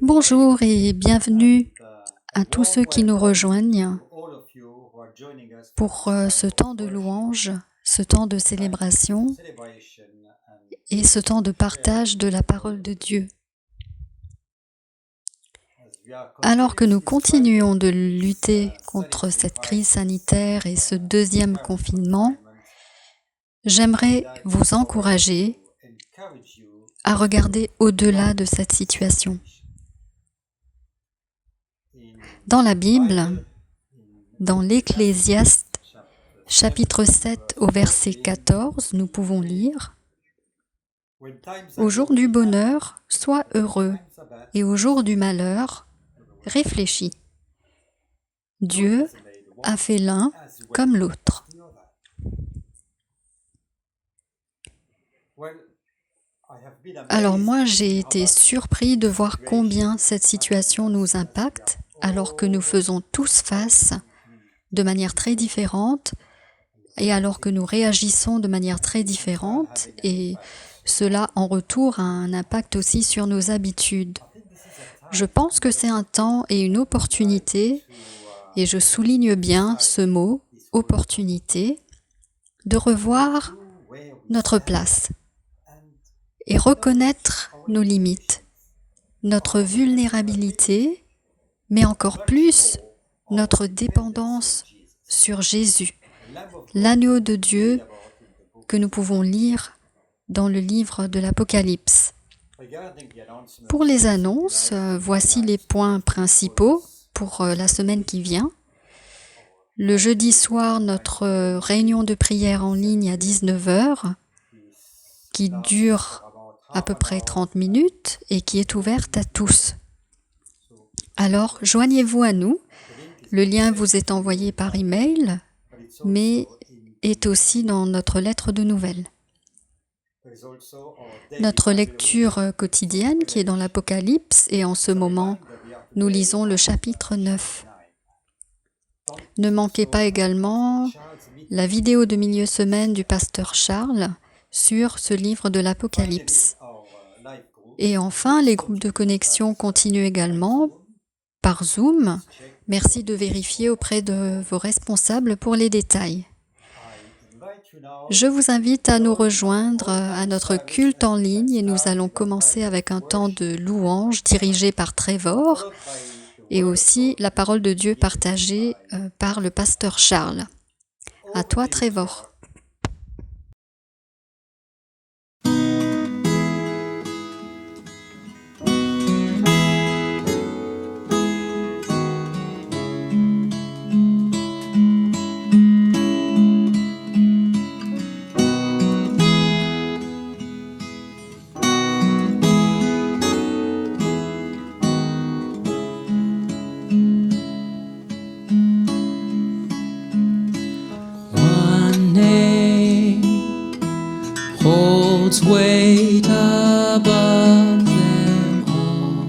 Bonjour et bienvenue à tous ceux qui nous rejoignent pour ce temps de louange, ce temps de célébration et ce temps de partage de la parole de Dieu. Alors que nous continuons de lutter contre cette crise sanitaire et ce deuxième confinement, j'aimerais vous encourager à regarder au-delà de cette situation. Dans la Bible, dans l'Ecclésiaste, chapitre 7 au verset 14, nous pouvons lire « Au jour du bonheur, sois heureux, et au jour du malheur, réfléchis. Dieu a fait l'un comme l'autre. » Alors moi, j'ai été surpris de voir combien cette situation nous impacte, alors que nous faisons tous face de manière très différente et alors que nous réagissons de manière très différente, et cela en retour a un impact aussi sur nos habitudes. Je pense que c'est un temps et une opportunité, et je souligne bien ce mot, opportunité, de revoir notre place et reconnaître nos limites, notre vulnérabilité, mais encore plus notre dépendance sur Jésus, l'agneau de Dieu que nous pouvons lire dans le livre de l'Apocalypse. Pour les annonces, voici les points principaux pour la semaine qui vient. Le jeudi soir, notre réunion de prière en ligne à 19h, qui dure à peu près 30 minutes et qui est ouverte à tous. Alors, joignez-vous à nous. Le lien vous est envoyé par email, mais est aussi dans notre lettre de nouvelles. Notre lecture quotidienne qui est dans l'Apocalypse, et en ce moment, nous lisons le chapitre 9. Ne manquez pas également la vidéo de milieu semaine du pasteur Charles sur ce livre de l'Apocalypse. Et enfin, les groupes de connexion continuent également par Zoom. Merci de vérifier auprès de vos responsables pour les détails. Je vous invite à nous rejoindre à notre culte en ligne et nous allons commencer avec un temps de louange dirigé par Trevor et aussi la parole de Dieu partagée par le pasteur Charles. À toi, Trevor. Weight above them all.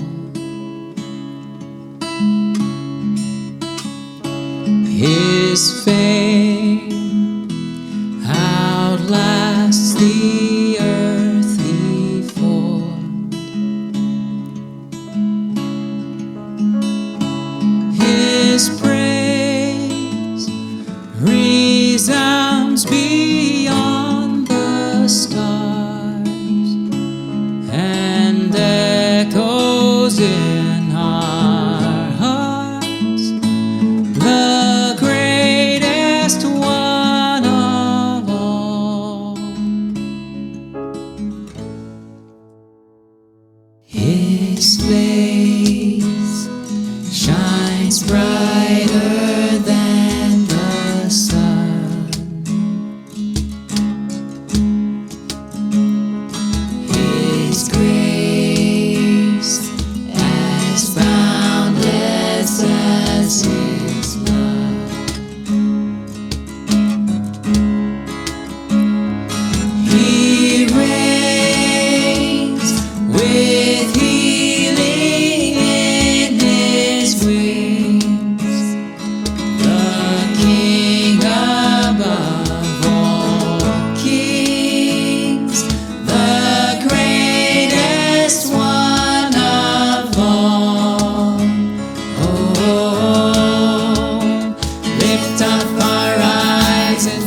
His fame outlasts the earth he formed. His praise resounds beyond the stars. Echoes in our hearts, the great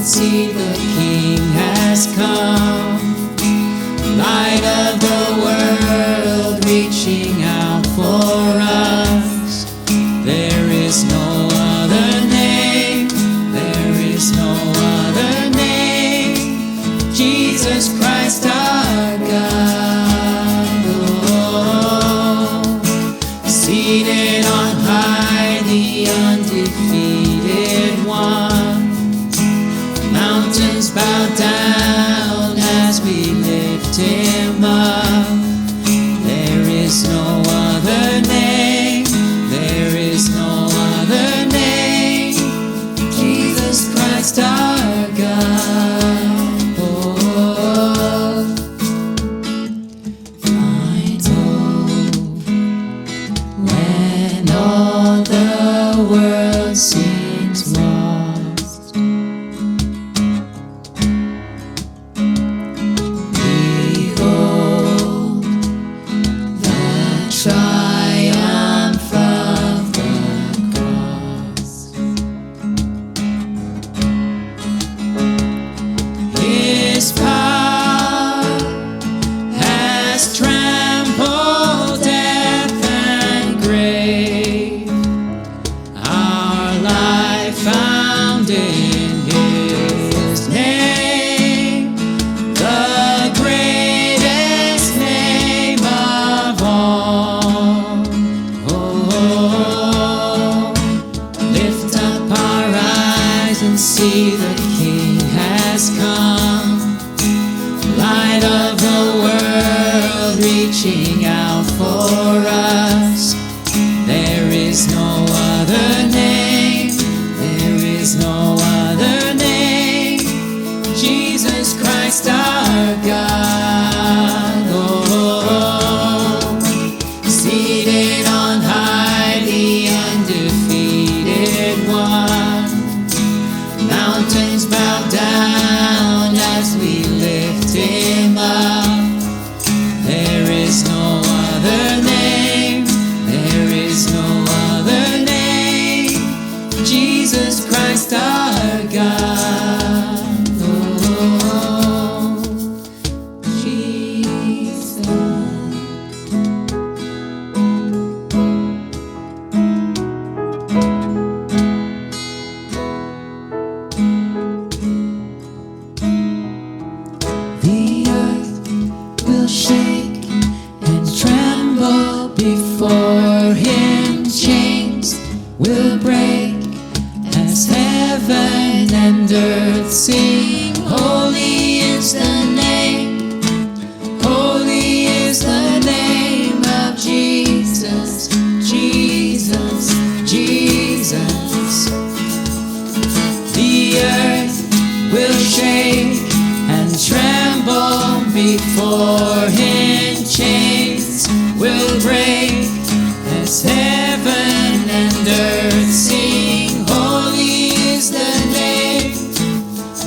and see the King has come. Light of the world, reaching out for us. There is no other name, there is no other name. Jesus Christ our God. Oh, seated on high, the undefeated one. Mountains bow down as we lift him up. There is no other name, there is no other name. Jesus Christ our God. Oh, I know when all the world seems lost, behold the triumph of the cross. His power has trampled death and grave. Our life found in his name, the greatest name of all. Oh, lift up our eyes and see the King has come. Light of the world, reaching out for us. There is no other name, there is no other name. Jesus Christ our God. Oh, seated on high, the undefeated one. Mountains bow down as we lift him up. There is no other name, there is no other name. Jesus Christ our God. Oh, Jesus. The earth will shake and tremble before him. Chains will break as heaven and earth sing. Holy is the name, holy is the name of Jesus, Jesus, Jesus. The earth will shake and tremble before him. Chains will break as heaven and earth sing. Holy is the name,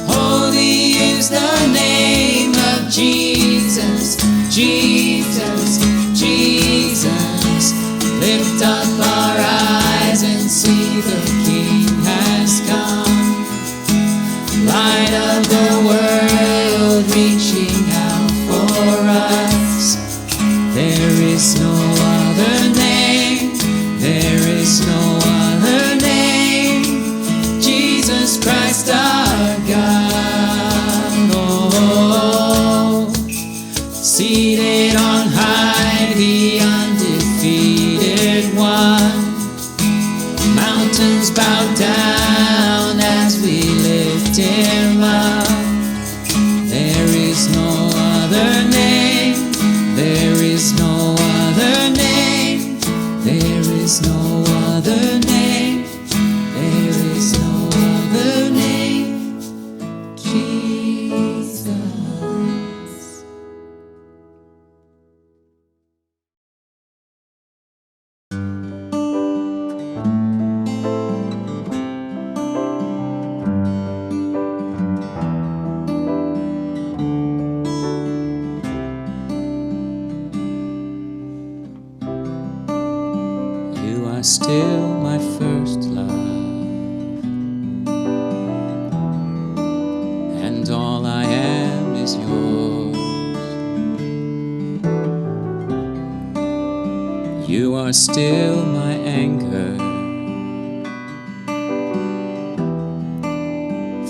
holy is the name of Jesus, Jesus, Jesus. Lift up our eyes and see the King has come. Light of the world, reaching out for us. There is no other name, there is no other name. Jesus Christ our God. Oh, seated on high, the undefeated one. Mountains bow down as we lift him up. There is no other name, there is no other name. There is no other name, there is no other name. Jesus. You are still my first love. is yours. You are still my anchor.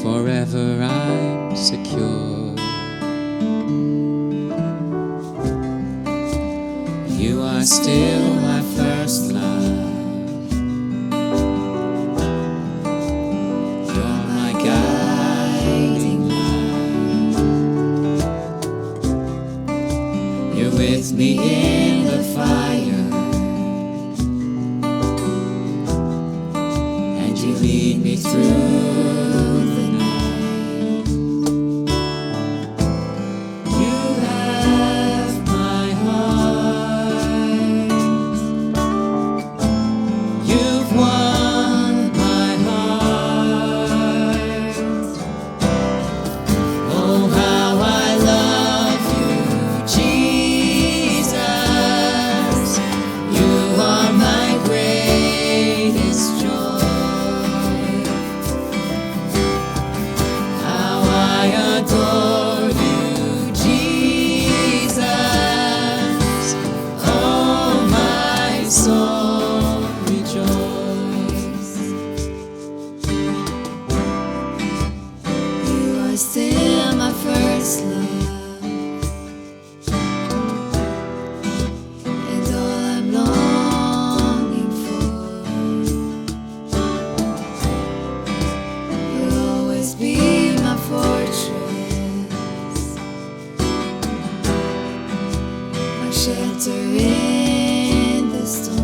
Forever I'm secure. You are still my first love. You're my guiding light. You're with me in the fire, and you lead me through. Still my first love, and all I'm longing for. You'll always be my fortress, my shelter in the storm.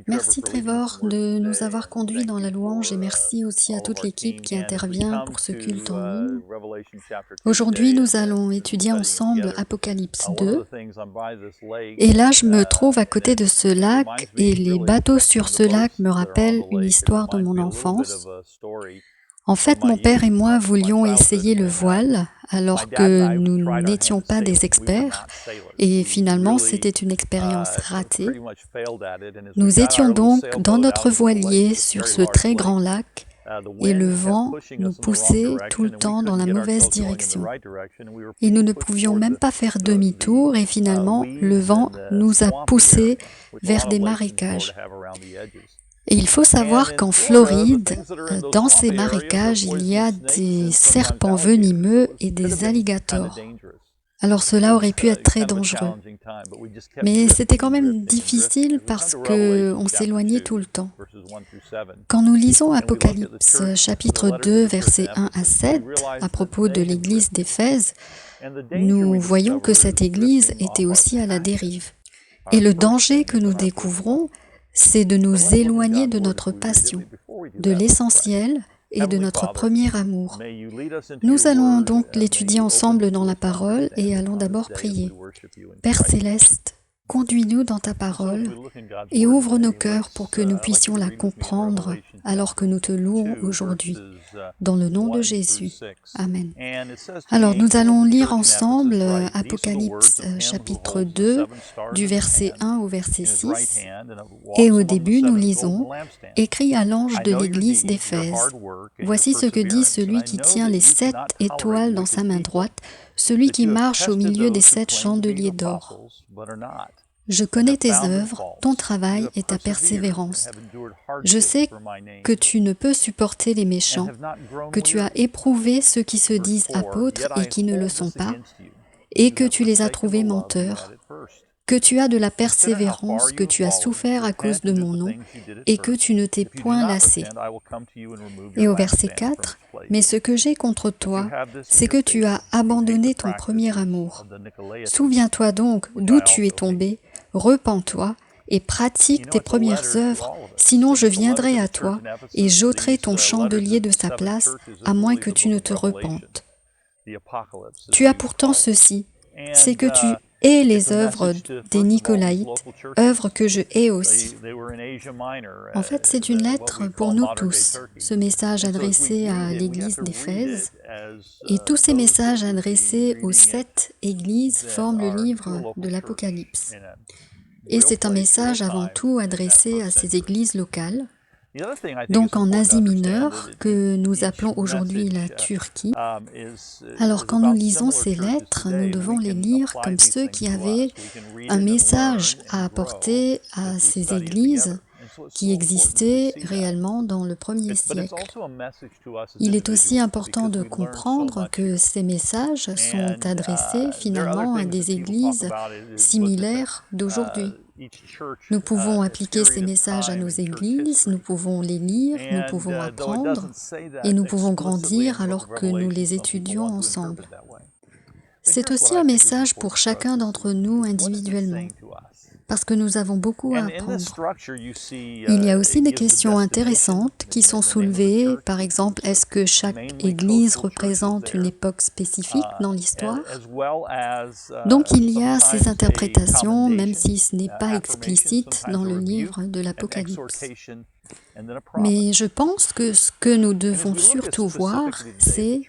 Merci Trevor de nous avoir conduits dans la louange et merci aussi à toute l'équipe qui intervient pour ce culte en ligne. Aujourd'hui, nous allons étudier ensemble Apocalypse 2. Et là, je me trouve à côté de ce lac et les bateaux sur ce lac me rappellent une histoire de mon enfance. En fait, mon père et moi voulions essayer le voile alors que nous n'étions pas des experts et finalement c'était une expérience ratée. Nous étions donc dans notre voilier sur ce très grand lac et le vent nous poussait tout le temps dans la mauvaise direction. Et nous ne pouvions même pas faire demi-tour et finalement le vent nous a poussés vers des marécages. Et il faut savoir qu'en Floride, dans ces marécages, il y a des serpents venimeux et des alligators. Alors cela aurait pu être très dangereux. Mais c'était quand même difficile parce qu'on s'éloignait tout le temps. Quand nous lisons Apocalypse chapitre 2, versets 1 à 7, à propos de l'église d'Éphèse, nous voyons que cette église était aussi à la dérive. Et le danger que nous découvrons, c'est de nous éloigner de notre passion, de l'essentiel et de notre premier amour. Nous allons donc l'étudier ensemble dans la parole et allons d'abord prier. Père Céleste, conduis-nous dans ta parole et ouvre nos cœurs pour que nous puissions la comprendre alors que nous te louons aujourd'hui. Dans le nom de Jésus. Amen. Alors nous allons lire ensemble Apocalypse chapitre 2 du verset 1 au verset 6. Et au début nous lisons « Écrit à l'ange de l'église d'Éphèse. Voici ce que dit celui qui tient les 7 étoiles dans sa main droite, celui qui marche au milieu des 7 chandeliers d'or. Je connais tes œuvres, ton travail et ta persévérance. Je sais que tu ne peux supporter les méchants, que tu as éprouvé ceux qui se disent apôtres et qui ne le sont pas, et que tu les as trouvés menteurs, que tu as de la persévérance, que tu as souffert à cause de mon nom, et que tu ne t'es point lassé. Et au verset 4, « Mais ce que j'ai contre toi, c'est que tu as abandonné ton premier amour. Souviens-toi donc d'où tu es tombé, repens-toi et pratique tes premières œuvres, sinon je viendrai à toi et j'ôterai ton chandelier de sa place, à moins que tu ne te repentes. Tu as pourtant ceci, c'est que tu hais les œuvres des Nicolaïtes, œuvres que je hais aussi. » En fait, c'est une lettre pour nous tous, ce message adressé à l'église d'Éphèse. Et tous ces messages adressés aux 7 églises forment le livre de l'Apocalypse. Et c'est un message avant tout adressé à ces églises locales, donc en Asie mineure, que nous appelons aujourd'hui la Turquie. Alors quand nous lisons ces lettres, nous devons les lire comme ceux qui avaient un message à apporter à ces églises qui existaient réellement dans le 1er siècle. Il est aussi important de comprendre que ces messages sont adressés finalement à des églises similaires d'aujourd'hui. Nous pouvons appliquer ces messages à nos églises, nous pouvons les lire, nous pouvons apprendre et nous pouvons grandir alors que nous les étudions ensemble. C'est aussi un message pour chacun d'entre nous individuellement, parce que nous avons beaucoup à apprendre. Il y a aussi des questions intéressantes qui sont soulevées. Par exemple, est-ce que chaque église représente une époque spécifique dans l'histoire? Donc il y a ces interprétations, même si ce n'est pas explicite dans le livre de l'Apocalypse. Mais je pense que ce que nous devons surtout voir, c'est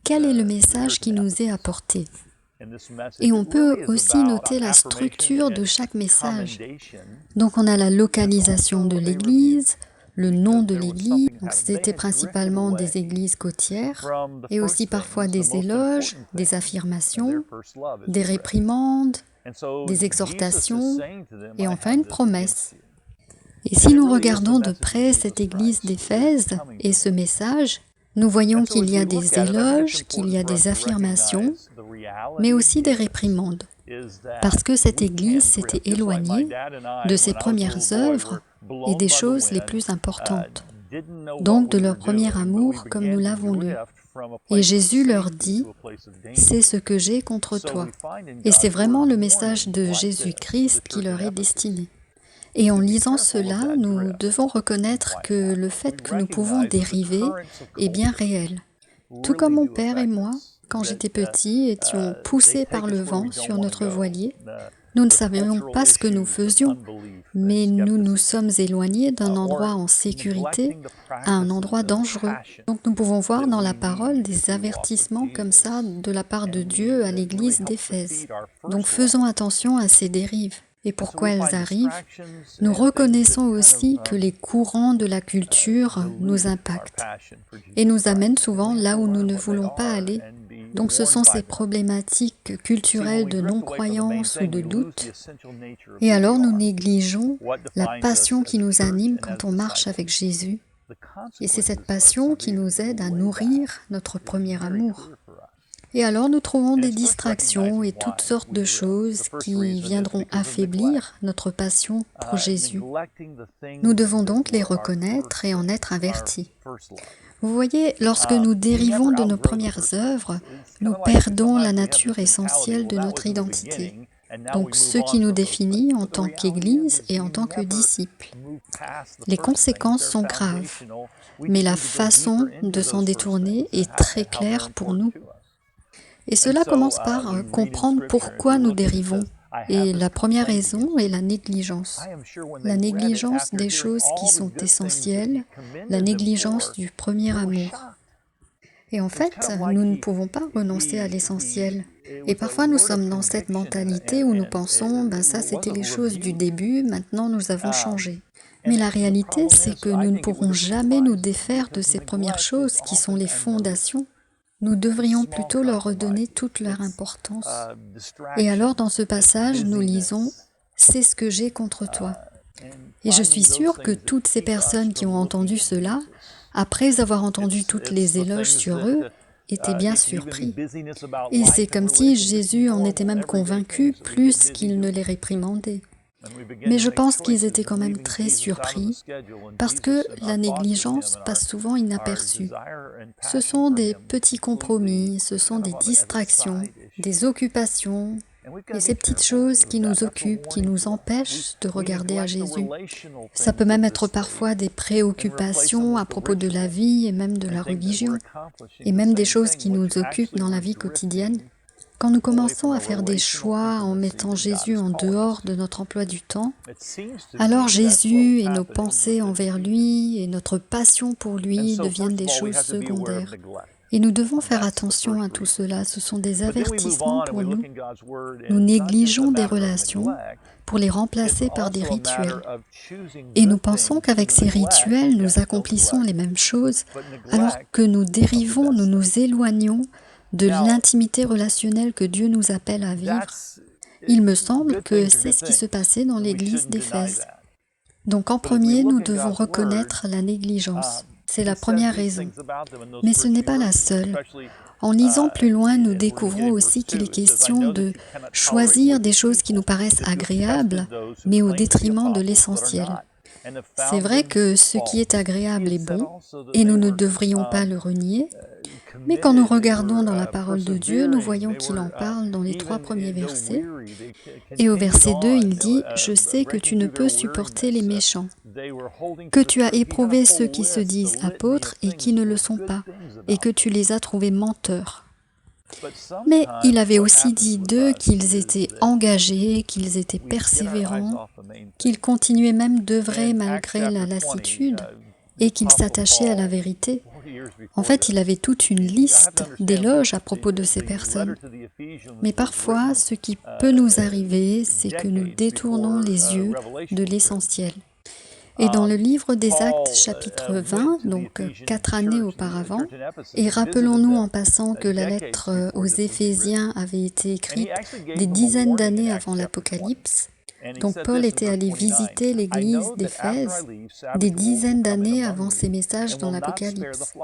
quel est le message qui nous est apporté. Et on peut aussi noter la structure de chaque message. Donc on a la localisation de l'église, le nom de l'église, donc c'était principalement des églises côtières, et aussi parfois des éloges, des affirmations, des réprimandes, des exhortations, et enfin une promesse. Et si nous regardons de près cette église d'Éphèse et ce message, nous voyons qu'il y a des éloges, qu'il y a des affirmations, mais aussi des réprimandes, parce que cette Église s'était éloignée de ses premières œuvres et des choses les plus importantes, donc de leur premier amour, comme nous l'avons lu. Et Jésus leur dit, « C'est ce que j'ai contre toi. » Et c'est vraiment le message de Jésus-Christ qui leur est destiné. Et en lisant cela, nous devons reconnaître que le fait que nous pouvons dériver est bien réel. Tout comme mon père et moi, quand j'étais petit, étions poussés par le vent sur notre voilier. Nous ne savions pas ce que nous faisions, mais nous nous sommes éloignés d'un endroit en sécurité à un endroit dangereux. Donc nous pouvons voir dans la parole des avertissements comme ça de la part de Dieu à l'église d'Éphèse. Donc faisons attention à ces dérives. Et pourquoi elles arrivent? Nous reconnaissons aussi que les courants de la culture nous impactent et nous amènent souvent là où nous ne voulons pas aller. Donc ce sont ces problématiques culturelles de non-croyance ou de doute. Et alors nous négligeons la passion qui nous anime quand on marche avec Jésus. Et c'est cette passion qui nous aide à nourrir notre premier amour. Et alors nous trouvons des distractions et toutes sortes de choses qui viendront affaiblir notre passion pour Jésus. Nous devons donc les reconnaître et en être avertis. Vous voyez, lorsque nous dérivons de nos premières œuvres, nous perdons la nature essentielle de notre identité, donc ce qui nous définit en tant qu'Église et en tant que disciples. Les conséquences sont graves, mais la façon de s'en détourner est très claire pour nous. Et cela commence par comprendre pourquoi nous dérivons. Et la première raison est la négligence. La négligence des choses qui sont essentielles, la négligence du premier amour. Et en fait, nous ne pouvons pas renoncer à l'essentiel. Et parfois, nous sommes dans cette mentalité où nous pensons, ben ça c'était les choses du début, maintenant nous avons changé. Mais la réalité, c'est que nous ne pourrons jamais nous défaire de ces premières choses qui sont les fondations. Nous devrions plutôt leur redonner toute leur importance. Et alors, dans ce passage, nous lisons « C'est ce que j'ai contre toi ». Et je suis sûre que toutes ces personnes qui ont entendu cela, après avoir entendu toutes les éloges sur eux, étaient bien surpris. Et c'est comme si Jésus en était même convaincu plus qu'il ne les réprimandait. Mais je pense qu'ils étaient quand même très surpris parce que la négligence passe souvent inaperçue. Ce sont des petits compromis, ce sont des distractions, des occupations, et ces petites choses qui nous occupent, qui nous empêchent de regarder à Jésus. Ça peut même être parfois des préoccupations à propos de la vie et même de la religion, et même des choses qui nous occupent dans la vie quotidienne. Quand nous commençons à faire des choix en mettant Jésus en dehors de notre emploi du temps, alors Jésus et nos pensées envers lui et notre passion pour lui deviennent des choses secondaires. Et nous devons faire attention à tout cela, ce sont des avertissements pour nous. Nous négligeons des relations pour les remplacer par des rituels. Et nous pensons qu'avec ces rituels, nous accomplissons les mêmes choses, alors que nous dérivons, nous nous éloignons de l'intimité relationnelle que Dieu nous appelle à vivre. Il me semble que c'est ce qui se passait dans l'église d'Éphèse. Donc en premier, nous devons reconnaître la négligence. C'est la première raison. Mais ce n'est pas la seule. En lisant plus loin, nous découvrons aussi qu'il est question de choisir des choses qui nous paraissent agréables, mais au détriment de l'essentiel. C'est vrai que ce qui est agréable est bon, et nous ne devrions pas le renier, mais quand nous regardons dans la parole de Dieu, nous voyons qu'il en parle dans les 3 premiers versets. Et au verset 2, il dit « Je sais que tu ne peux supporter les méchants, que tu as éprouvé ceux qui se disent apôtres et qui ne le sont pas, et que tu les as trouvés menteurs. » Mais il avait aussi dit d'eux qu'ils étaient engagés, qu'ils étaient persévérants, qu'ils continuaient même d'œuvrer malgré la lassitude, et qu'ils s'attachaient à la vérité. En fait, il avait toute une liste d'éloges à propos de ces personnes. Mais parfois, ce qui peut nous arriver, c'est que nous détournons les yeux de l'essentiel. Et dans le livre des Actes, chapitre 20, donc 4 années auparavant, et rappelons-nous en passant que la lettre aux Éphésiens avait été écrite des dizaines d'années avant l'Apocalypse, donc Paul était allé visiter l'église d'Éphèse des dizaines d'années avant ses messages dans l'Apocalypse.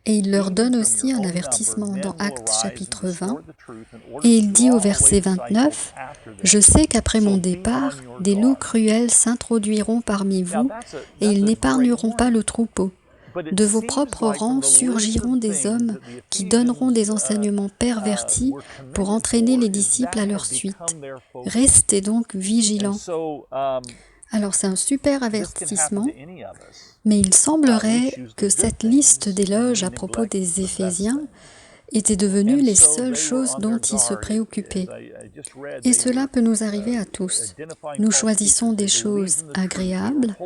Et il leur donne aussi un avertissement dans Actes chapitre 20. Et il dit au verset 29, « Je sais qu'après mon départ, des loups cruels s'introduiront parmi vous et ils n'épargneront pas le troupeau. De vos propres rangs surgiront des hommes qui donneront des enseignements pervertis pour entraîner les disciples à leur suite. Restez donc vigilants. » Alors c'est un super avertissement, mais il semblerait que cette liste d'éloges à propos des Éphésiens étaient devenues les seules choses dont ils se préoccupaient. Et cela peut nous arriver à tous. Nous choisissons des choses agréables,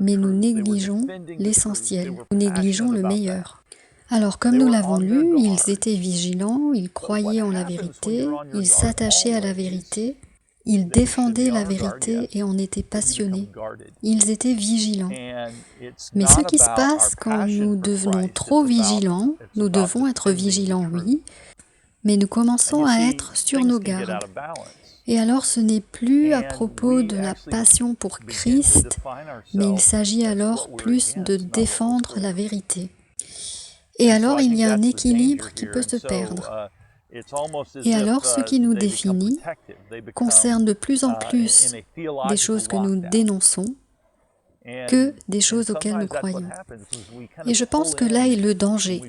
mais nous négligeons l'essentiel, nous négligeons le meilleur. Alors, comme nous l'avons lu, ils étaient vigilants, ils croyaient en la vérité, ils s'attachaient à la vérité, ils défendaient la vérité et en étaient passionnés. Ils étaient vigilants. Mais ce qui se passe quand nous devenons trop vigilants, nous devons être vigilants, oui, mais nous commençons à être sur nos gardes. Et alors ce n'est plus à propos de la passion pour Christ, mais il s'agit alors plus de défendre la vérité. Et alors il y a un équilibre qui peut se perdre. Et alors, ce qui nous définit concerne de plus en plus des choses que nous dénonçons que des choses auxquelles nous croyons. Et je pense que là est le danger,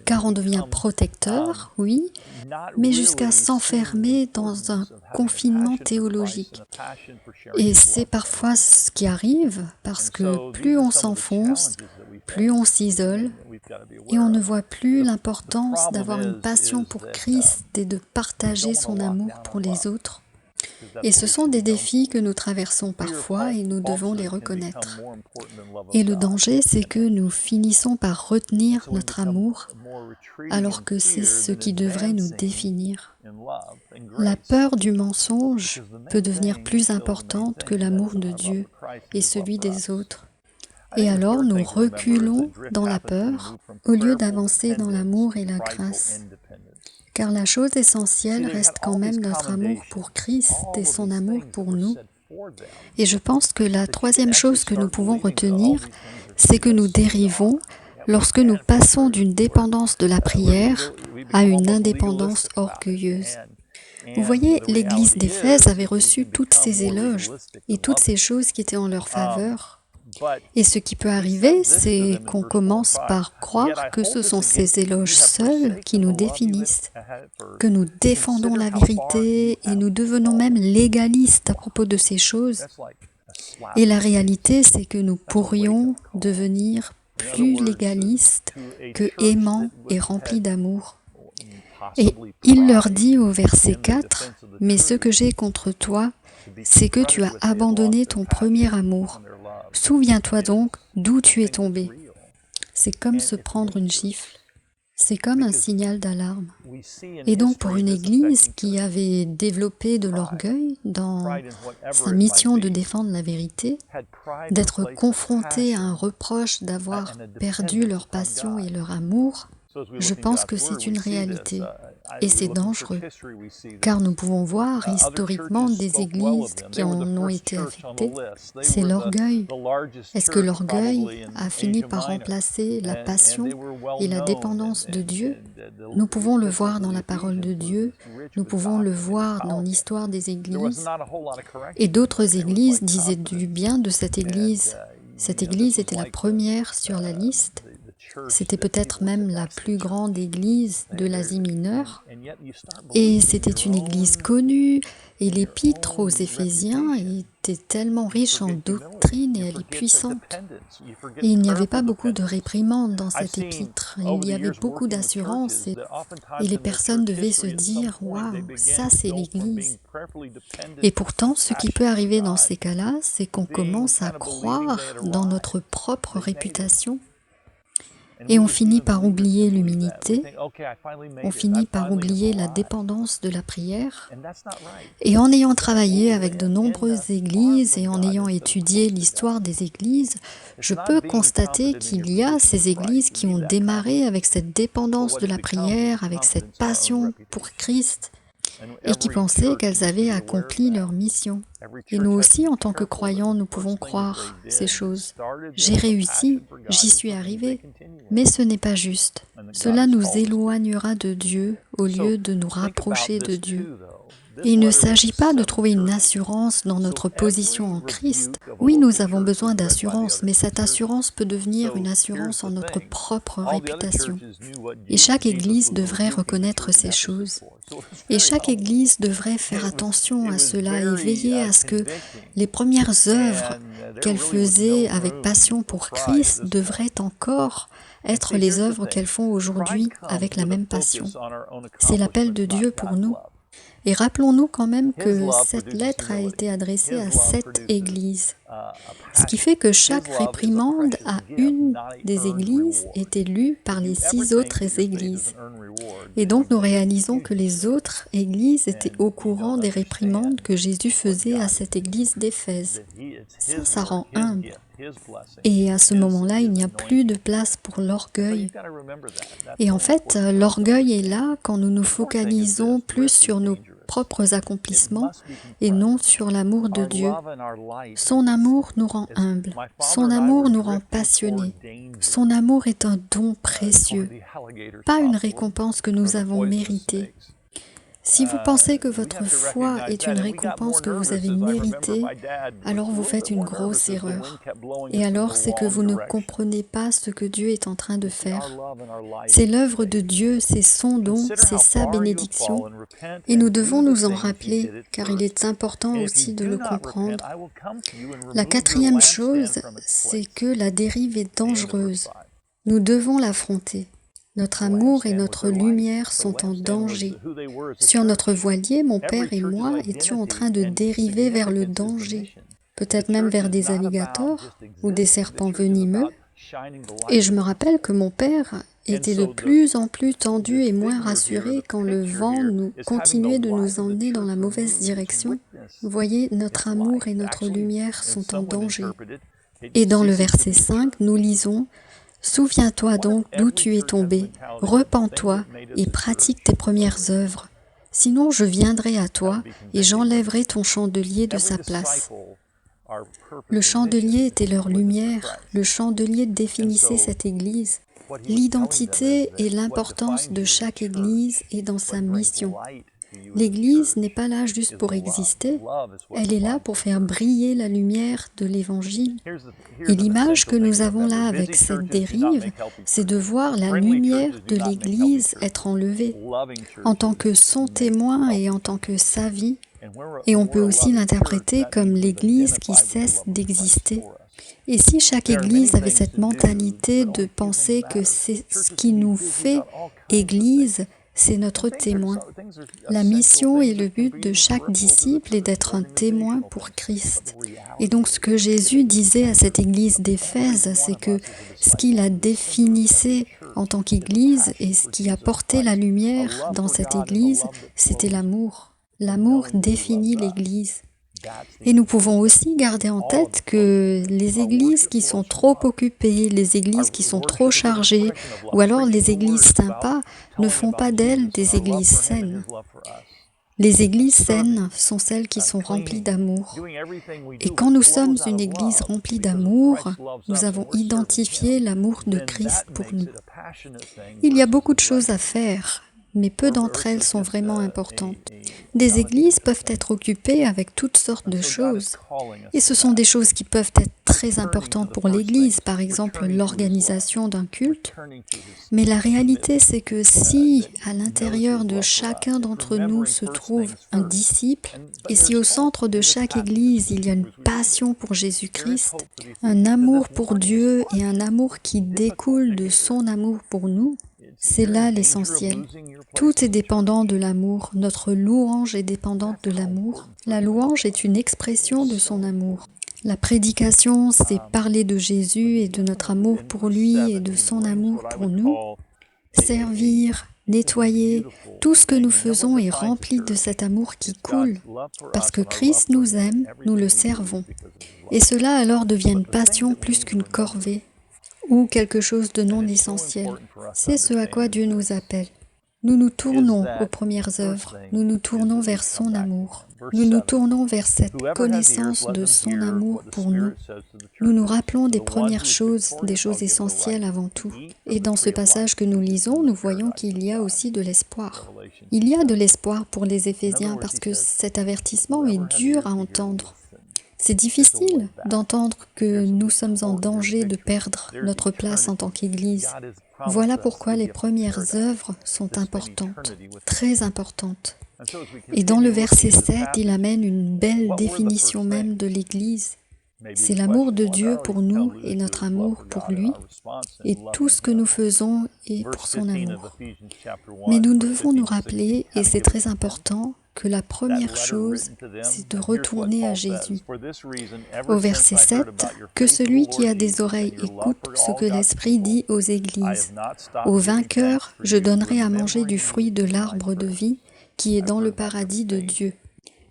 car on devient protecteur, oui, mais jusqu'à s'enfermer dans un confinement théologique. Et c'est parfois ce qui arrive, parce que plus on s'enfonce, plus on s'isole, et on ne voit plus l'importance d'avoir une passion pour Christ et de partager son amour pour les autres. Et ce sont des défis que nous traversons parfois et nous devons les reconnaître. Et le danger, c'est que nous finissons par retenir notre amour alors que c'est ce qui devrait nous définir. La peur du mensonge peut devenir plus importante que l'amour de Dieu et celui des autres. Et alors nous reculons dans la peur au lieu d'avancer dans l'amour et la grâce. Car la chose essentielle reste quand même notre amour pour Christ et son amour pour nous. Et je pense que la troisième chose que nous pouvons retenir, c'est que nous dérivons lorsque nous passons d'une dépendance de la prière à une indépendance orgueilleuse. Vous voyez, l'Église d'Éphèse avait reçu toutes ces éloges et toutes ces choses qui étaient en leur faveur. Et ce qui peut arriver, c'est qu'on commence par croire que ce sont ces éloges seuls qui nous définissent, que nous défendons la vérité et nous devenons même légalistes à propos de ces choses. Et la réalité, c'est que nous pourrions devenir plus légalistes que aimants et remplis d'amour. Et il leur dit au verset 4, « Mais ce que j'ai contre toi, c'est que tu as abandonné ton premier amour. Souviens-toi donc d'où tu es tombé. » C'est comme se prendre une gifle. C'est comme un signal d'alarme. Et donc pour une Église qui avait développé de l'orgueil dans sa mission de défendre la vérité, d'être confrontée à un reproche d'avoir perdu leur passion et leur amour, je pense que c'est une réalité. Et c'est dangereux, car nous pouvons voir historiquement des églises qui en ont été affectées. C'est l'orgueil. Est-ce que l'orgueil a fini par remplacer la passion et la dépendance de Dieu? Nous pouvons le voir dans la parole de Dieu, nous pouvons le voir dans l'histoire des églises. Et d'autres églises disaient du bien de cette église. Cette église était la première sur la liste. C'était peut-être même la plus grande église de l'Asie mineure. Et c'était une église connue, et l'épître aux Éphésiens était tellement riche en doctrine et elle est puissante. Et il n'y avait pas beaucoup de réprimandes dans cette épître. Il y avait beaucoup d'assurance et les personnes devaient se dire « Waouh, ça c'est l'église ». Et pourtant, ce qui peut arriver dans ces cas-là, c'est qu'on commence à croire dans notre propre réputation. Et on finit par oublier l'humilité, on finit par oublier la dépendance de la prière. Et en ayant travaillé avec de nombreuses églises et en ayant étudié l'histoire des églises, je peux constater qu'il y a ces églises qui ont démarré avec cette dépendance de la prière, avec cette passion pour Christ, et qui pensaient qu'elles avaient accompli leur mission. Et nous aussi, en tant que croyants, nous pouvons croire ces choses. J'ai réussi, j'y suis arrivé, mais ce n'est pas juste. Cela nous éloignera de Dieu au lieu de nous rapprocher de Dieu. Et il ne s'agit pas de trouver une assurance dans notre position en Christ. Oui, nous avons besoin d'assurance, mais cette assurance peut devenir une assurance en notre propre réputation. Et chaque Église devrait reconnaître ces choses. Et chaque Église devrait faire attention à cela et veiller à ce que les premières œuvres qu'elle faisait avec passion pour Christ devraient encore être les œuvres qu'elles font aujourd'hui avec la même passion. C'est l'appel de Dieu pour nous. Et rappelons-nous quand même que cette lettre a été adressée à 7 églises. Ce qui fait que chaque réprimande à une des églises était lue par les 6 autres églises. Et donc nous réalisons que les autres églises étaient au courant des réprimandes que Jésus faisait à cette église d'Éphèse. Ça rend humble. Et à ce moment-là, il n'y a plus de place pour l'orgueil. Et en fait, l'orgueil est là quand nous nous focalisons plus sur nos propres accomplissements et non sur l'amour de Dieu. Son amour nous rend humbles, son amour nous rend passionnés, son amour est un don précieux, pas une récompense que nous avons méritée. Si vous pensez que votre foi est une récompense que vous avez méritée, alors vous faites une grosse erreur. Et alors c'est que vous ne comprenez pas ce que Dieu est en train de faire. C'est l'œuvre de Dieu, c'est son don, c'est sa bénédiction. Et nous devons nous en rappeler, car il est important aussi de le comprendre. La 4e chose, c'est que la dérive est dangereuse. Nous devons l'affronter. Notre amour et notre lumière sont en danger. Sur notre voilier, mon père et moi étions en train de dériver vers le danger, peut-être même vers des alligators ou des serpents venimeux. Et je me rappelle que mon père était de plus en plus tendu et moins rassuré quand le vent continuait de nous emmener dans la mauvaise direction. Vous voyez, notre amour et notre lumière sont en danger. Et dans le verset 5, nous lisons « Souviens-toi donc d'où tu es tombé, repens-toi et pratique tes premières œuvres. Sinon je viendrai à toi et j'enlèverai ton chandelier de sa place. » Le chandelier était leur lumière, le chandelier définissait cette Église. L'identité et l'importance de chaque Église est dans sa mission. L'Église n'est pas là juste pour exister, elle est là pour faire briller la lumière de l'Évangile. Et l'image que nous avons là avec cette dérive, c'est de voir la lumière de l'Église être enlevée, en tant que son témoin et en tant que sa vie. Et on peut aussi l'interpréter comme l'Église qui cesse d'exister. Et si chaque Église avait cette mentalité de penser que c'est ce qui nous fait Église, c'est notre témoin. La mission et le but de chaque disciple est d'être un témoin pour Christ. Et donc ce que Jésus disait à cette Église d'Éphèse, c'est que ce qui la définissait en tant qu'Église et ce qui apportait la lumière dans cette Église, c'était l'amour. L'amour définit l'Église. Et nous pouvons aussi garder en tête que les églises qui sont trop occupées, les églises qui sont trop chargées, ou alors les églises sympas, ne font pas d'elles des églises saines. Les églises saines sont celles qui sont remplies d'amour. Et quand nous sommes une église remplie d'amour, nous avons identifié l'amour de Christ pour nous. Il y a beaucoup de choses à faire, mais peu d'entre elles sont vraiment importantes. Des églises peuvent être occupées avec toutes sortes de choses. Et ce sont des choses qui peuvent être très importantes pour l'Église, par exemple l'organisation d'un culte. Mais la réalité, c'est que si à l'intérieur de chacun d'entre nous se trouve un disciple, et si au centre de chaque Église il y a une passion pour Jésus-Christ, un amour pour Dieu et un amour qui découle de son amour pour nous, c'est là l'essentiel. Tout est dépendant de l'amour. Notre louange est dépendante de l'amour. La louange est une expression de son amour. La prédication, c'est parler de Jésus et de notre amour pour lui et de son amour pour nous. Servir, nettoyer, tout ce que nous faisons est rempli de cet amour qui coule. Parce que Christ nous aime, nous le servons. Et cela alors devient une passion plus qu'une corvée ou quelque chose de non essentiel. C'est ce à quoi Dieu nous appelle. Nous nous tournons aux premières œuvres, nous nous tournons vers son amour, nous nous tournons vers cette connaissance de son amour pour nous. Nous nous rappelons des premières choses, des choses essentielles avant tout. Et dans ce passage que nous lisons, nous voyons qu'il y a aussi de l'espoir. Il y a de l'espoir pour les Éphésiens parce que cet avertissement est dur à entendre. C'est difficile d'entendre que nous sommes en danger de perdre notre place en tant qu'Église. Voilà pourquoi les premières œuvres sont importantes, très importantes. Et dans le verset 7, il amène une belle définition même de l'Église. C'est l'amour de Dieu pour nous et notre amour pour lui, et tout ce que nous faisons est pour son amour. Mais nous devons nous rappeler, et c'est très important, que la première chose, c'est de retourner à Jésus. Au verset 7, « Que celui qui a des oreilles écoute ce que l'Esprit dit aux églises. Au vainqueur, je donnerai à manger du fruit de l'arbre de vie qui est dans le paradis de Dieu. »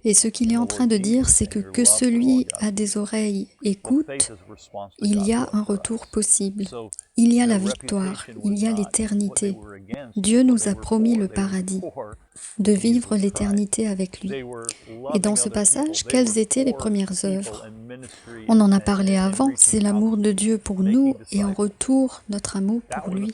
Et ce qu'il est en train de dire, c'est que celui a des oreilles écoute, il y a un retour possible. Il y a la victoire, il y a l'éternité. Dieu nous a promis le paradis, de vivre l'éternité avec lui. Et dans ce passage, quelles étaient les premières œuvres? On en a parlé avant, c'est l'amour de Dieu pour nous et en retour notre amour pour lui.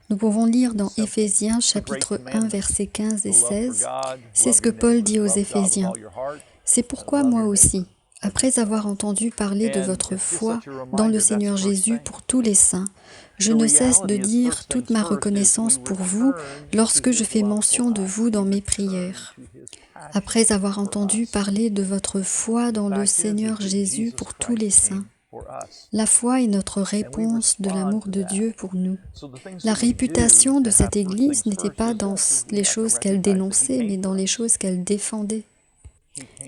Nous pouvons lire dans Éphésiens chapitre 1 versets 15 et 16, c'est ce que Paul dit aux Éphésiens. « C'est pourquoi moi aussi, après avoir entendu parler de votre foi dans le Seigneur Jésus pour tous les saints, je ne cesse de dire toute ma reconnaissance pour vous lorsque je fais mention de vous dans mes prières. Après avoir entendu parler de votre foi dans le Seigneur Jésus pour tous les saints. » La foi est notre réponse de l'amour de Dieu pour nous. La réputation de cette Église n'était pas dans les choses qu'elle dénonçait, mais dans les choses qu'elle défendait.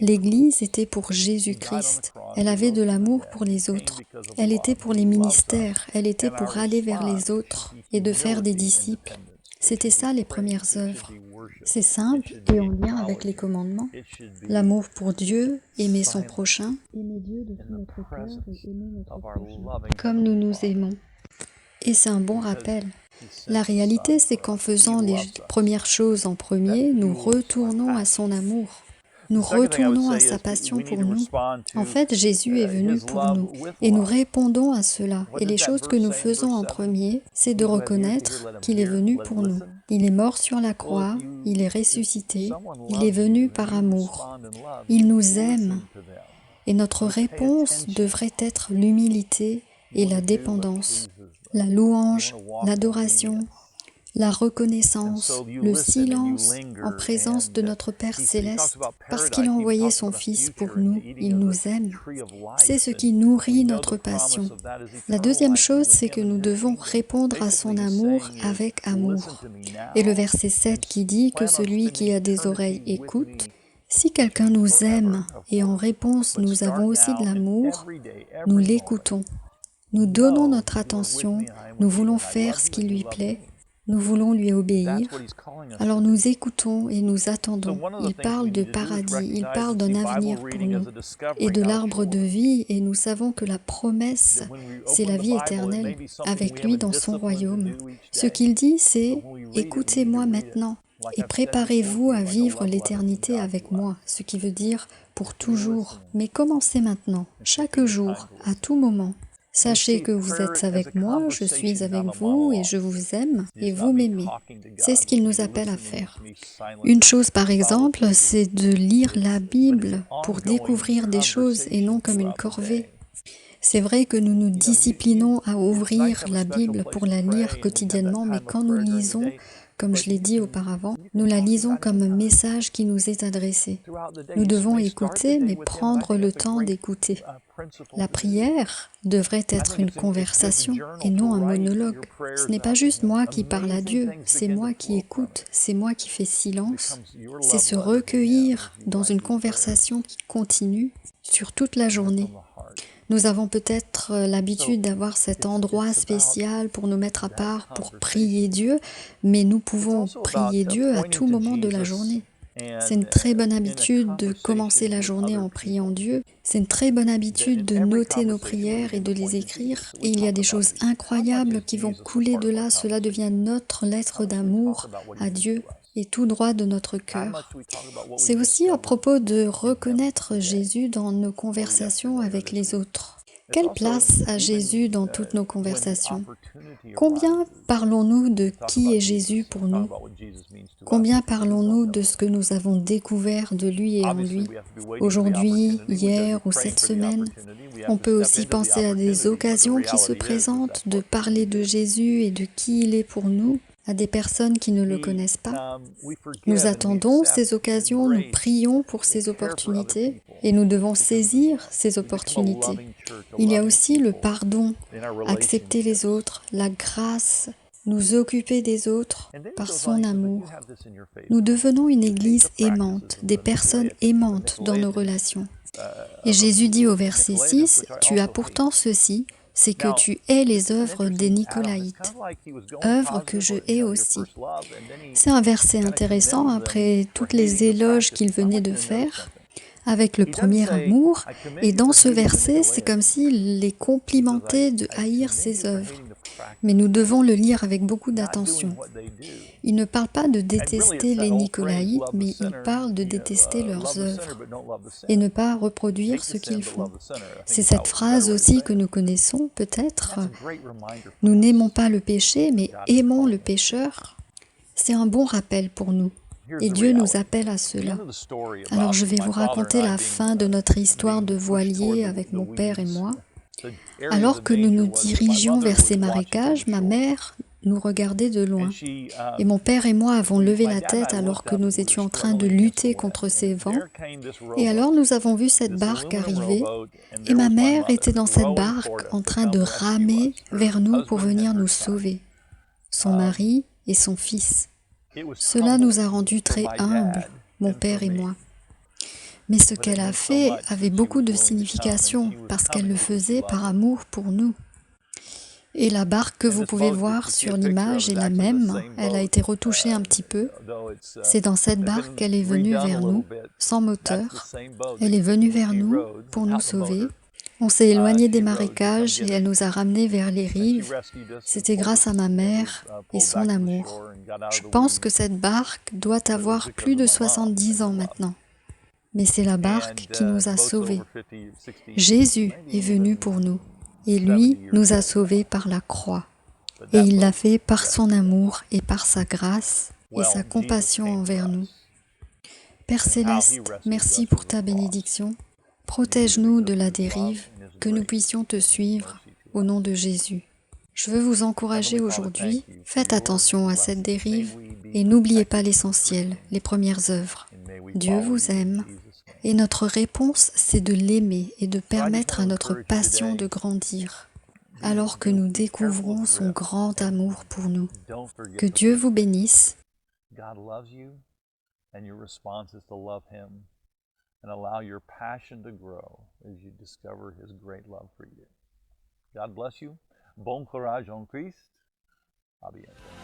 L'Église était pour Jésus-Christ. Elle avait de l'amour pour les autres. Elle était pour les ministères. Elle était pour aller vers les autres et de faire des disciples. C'était ça les premières œuvres. C'est simple et en lien avec les commandements. L'amour pour Dieu, aimer son prochain, aimer Dieu de tout notre cœur et aimer notre prochain, comme nous nous aimons. Et c'est un bon rappel. La réalité, c'est qu'en faisant les premières choses en premier, nous retournons à son amour. Nous retournons à sa passion pour nous. En fait, Jésus est venu pour nous et nous répondons à cela. Et les choses que nous faisons en premier, c'est de reconnaître qu'il est venu pour nous. Il est mort sur la croix, il est ressuscité, il est venu par amour. Il nous aime. Et notre réponse devrait être l'humilité et la dépendance, la louange, l'adoration, la reconnaissance, le silence en présence de notre Père Céleste, parce qu'il a envoyé son Fils pour nous, il nous aime. C'est ce qui nourrit notre passion. La deuxième chose, c'est que nous devons répondre à son amour avec amour. Et le verset 7 qui dit que celui qui a des oreilles écoute. Si quelqu'un nous aime et en réponse nous avons aussi de l'amour, nous l'écoutons. Nous donnons notre attention, nous voulons faire ce qui lui plaît. Nous voulons lui obéir, alors nous écoutons et nous attendons. Il parle de paradis, il parle d'un avenir pour nous et de l'arbre de vie, et nous savons que la promesse, c'est la vie éternelle, avec lui dans son royaume. Ce qu'il dit, c'est « Écoutez-moi maintenant et préparez-vous à vivre l'éternité avec moi », ce qui veut dire « pour toujours ». Mais commencez maintenant, chaque jour, à tout moment. Sachez que vous êtes avec moi, je suis avec vous et je vous aime et vous m'aimez. C'est ce qu'il nous appelle à faire. Une chose par exemple, c'est de lire la Bible pour découvrir des choses et non comme une corvée. C'est vrai que nous nous disciplinons à ouvrir la Bible pour la lire quotidiennement, mais quand nous lisons, comme je l'ai dit auparavant, nous la lisons comme un message qui nous est adressé. Nous devons écouter, mais prendre le temps d'écouter. La prière devrait être une conversation et non un monologue. Ce n'est pas juste moi qui parle à Dieu, c'est moi qui écoute, c'est moi qui fais silence. C'est se recueillir dans une conversation qui continue sur toute la journée. Nous avons peut-être l'habitude d'avoir cet endroit spécial pour nous mettre à part, pour prier Dieu, mais nous pouvons prier Dieu à tout moment de la journée. C'est une très bonne habitude de commencer la journée en priant Dieu. C'est une très bonne habitude de noter nos prières et de les écrire. Et il y a des choses incroyables qui vont couler de là. Cela devient notre lettre d'amour à Dieu et tout droit de notre cœur. C'est aussi à propos de reconnaître Jésus dans nos conversations avec les autres. Quelle place a Jésus dans toutes nos conversations? Combien parlons-nous de qui est Jésus pour nous? Combien parlons-nous de ce que nous avons découvert de lui et en lui, aujourd'hui, hier ou cette semaine? On peut aussi penser à des occasions qui se présentent de parler de Jésus et de qui il est pour nous, à des personnes qui ne le connaissent pas. Nous attendons ces occasions, nous prions pour ces opportunités et nous devons saisir ces opportunités. Il y a aussi le pardon, accepter les autres, la grâce, nous occuper des autres par son amour. Nous devenons une Église aimante, des personnes aimantes dans nos relations. Et Jésus dit au verset 6, « Tu as pourtant ceci, c'est que tu hais les œuvres des Nicolaïtes, œuvres que je hais aussi. » C'est un verset intéressant après toutes les éloges qu'il venait de faire avec le premier amour, et dans ce verset, c'est comme s'il les complimentait de haïr ses œuvres. Mais nous devons le lire avec beaucoup d'attention. Il ne parle pas de détester les Nicolaïtes, mais il parle de détester leurs œuvres et ne pas reproduire ce qu'ils font. C'est cette phrase aussi que nous connaissons peut-être. Nous n'aimons pas le péché, mais aimons le pécheur. C'est un bon rappel pour nous. Et Dieu nous appelle à cela. Alors je vais vous raconter la fin de notre histoire de voilier avec mon père et moi. Alors que nous nous dirigions vers ces marécages, ma mère nous regardait de loin. Et mon père et moi avons levé la tête alors que nous étions en train de lutter contre ces vents. Et alors nous avons vu cette barque arriver et ma mère était dans cette barque en train de ramer vers nous pour venir nous sauver, son mari et son fils. Cela nous a rendus très humbles, mon père et moi. Mais ce qu'elle a fait avait beaucoup de signification parce qu'elle le faisait par amour pour nous. Et la barque que vous pouvez voir sur l'image est la même, elle a été retouchée un petit peu. C'est dans cette barque qu'elle est venue vers nous, sans moteur. Elle est venue vers nous pour nous sauver. On s'est éloigné des marécages et elle nous a ramenés vers les rives. C'était grâce à ma mère et son amour. Je pense que cette barque doit avoir plus de 70 ans maintenant. Mais c'est la barque qui nous a sauvés. Jésus est venu pour nous. Et lui nous a sauvés par la croix. Et il l'a fait par son amour et par sa grâce et sa compassion envers nous. Père Céleste, merci pour ta bénédiction. Protège-nous de la dérive, que nous puissions te suivre au nom de Jésus. Je veux vous encourager aujourd'hui, faites attention à cette dérive et n'oubliez pas l'essentiel, les premières œuvres. Dieu vous aime. Et notre réponse, c'est de l'aimer et de permettre à notre passion de grandir, alors que nous découvrons son grand amour pour nous. Que Dieu vous bénisse. God loves you, and your response is to love Him and allow your passion to grow as you discover His great love for you. God bless you. Bon courage en Christ. À bientôt.